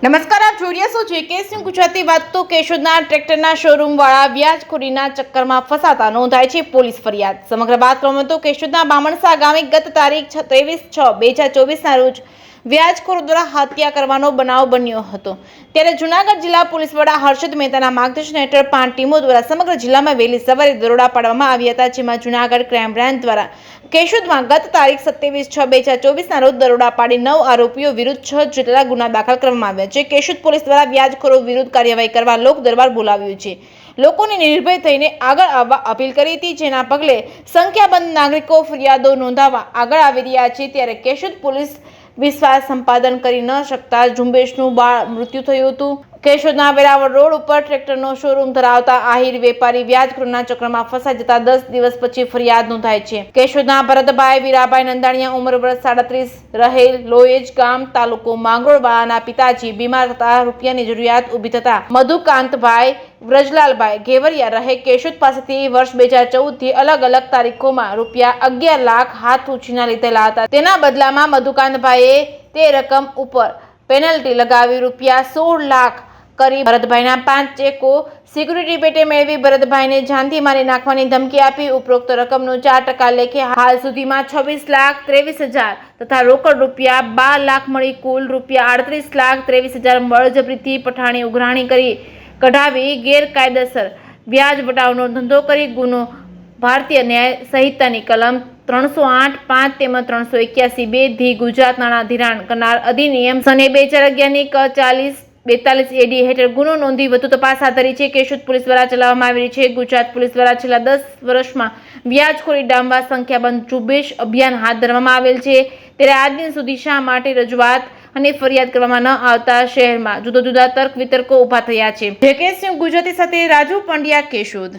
નમસ્કાર, આપ જોઈ રહ્યા છો જેકેએસ ગુજરાતી. વાત તો કેશોદના ટ્રેક્ટરના શોરૂમ વાળા વ્યાજખોરીના ચક્કરમાં ફસાતા નોંધાય છે પોલીસ ફરિયાદ. સમગ્ર વાત કરવામાં તો કેશોદના બામણસા ગામે ગત તારીખ 23/6/2024 રોજ વ્યાજખોરો દ્વારા હત્યા કરવાનો બનાવ બન્યો હતો. ત્યારે જૂનાગઢ જિલ્લા પોલીસ વડા હર્ષદ મહેતાના માર્ગદર્શન હેઠળ 5 ટીમો દ્વારા સમગ્ર જિલ્લામાં વહેલી સવારે દરોડા પાડવામાં આવ્યા હતા, જેમાં જૂનાગઢ ક્રાઇમ બ્રાન્ચ દ્વારા કેશોદમાં ગત તારીખ 27/6/2024 રોજ દરોડા પાડી 9 આરોપીઓ વિરુદ્ધ 6 જેટલા ગુના દાખલ કરવામાં આવ્યા છે. કેશોદ પોલીસ દ્વારા વ્યાજખોરો વિરુદ્ધ કાર્યવાહી કરવા લોક દરબાર બોલાવ્યો છે. લોકોને નિર્ભય થઈને આગળ આવવા અપીલ કરી હતી, જેના પગલે સંખ્યાબંધ નાગરિકો ફરિયાદો નોંધાવવા આગળ આવી રહ્યા છે. ત્યારે કેશોદ પોલીસ વિશ્વાસ સંપાદન કરી ન શકતા ઝુંબેશનું મૃત્યુ થયું હતું. કેશોદના વેરાવળ રોડ ઉપર ટ્રેક્ટરનો શોરૂમ ધરાવતા આહિર વેપારી વ્યાજખોરના ચક્રમાં ફસાઈ જતા 10 દિવસ પછી ફરિયાદ નોંધાઈ છે. કેશોદના ભરતભાઈ વીરાભાઈ નંદાણીયા, ઉંમર વર્ષ 37, રહેલ લોહેજ ગામ, તાલુકો માંગરોળવાળાના પિતાજી બીમાર થતા રૂપિયાની જરૂરિયાત ઊભી થતા મધુકાંતભાઈ વ્રજલાલભાઈ ઘેવરિયા રહે કેશોદ પાસેથી વર્ષ 2014 થી અલગ અલગ તારીખોમાં રૂપિયા 11 લાખ હાથ ઉછીના લીધેલા હતા. તેના બદલામાં મધુકાંતભાઈએ તે રકમ ઉપર પેનલ્ટી લગાવી રૂપિયા 16 લાખ કરી ભરતભાઈના 5 ચેકો સિક્યુરિટી પેટે મેળવી ભરતભાઈને જાનથી મારી નાખવાની ધમકી આપી ઉપરોક્ત રકમનો 4% લેખે હાલ સુધીમાં 26,23,000 તથા રોકડ રૂપિયા 12 લાખ મળી કુલ રૂપિયા 38,23,000 બળજબરીથી પઠાણી ઉઘરાણી કરી કઢાવી ગેરકાયદેસર વ્યાજ વટાવનો ધંધો કરી ગુનો ભારતીય ન્યાય સંહિતાની કલમ 308(5) તેમજ 381(2) ધી ગુજરાત નાણાં ધિરાણ કરનાર અધિનિયમ સને 2011 ની ક 4042 AD હેઠળ ગુનો નોંધી વધુ તપાસ હાથ ધરી છે. કેશોદ પોલીસ દ્વારા ચલાવવામાં આવી છે. ગુજરાત પોલીસ દ્વારા છેલ્લા 10 વર્ષમાં વ્યાજખોરી ડામવા સંખ્યાબંધ ઝુંબેશ અભિયાન હાથ ધરવામાં આવેલ છે. ત્યારે આજ દિન સુધી શા માટે રજૂઆત અને ફરિયાદ કરવામાં ન આવતા શહેરમાં જુદા જુદા તર્ક વિતર્કો ઉભા થયા છે. જેકેએસ ગુજરાતી સાથે રાજુ પંડ્યા, કેશોદ.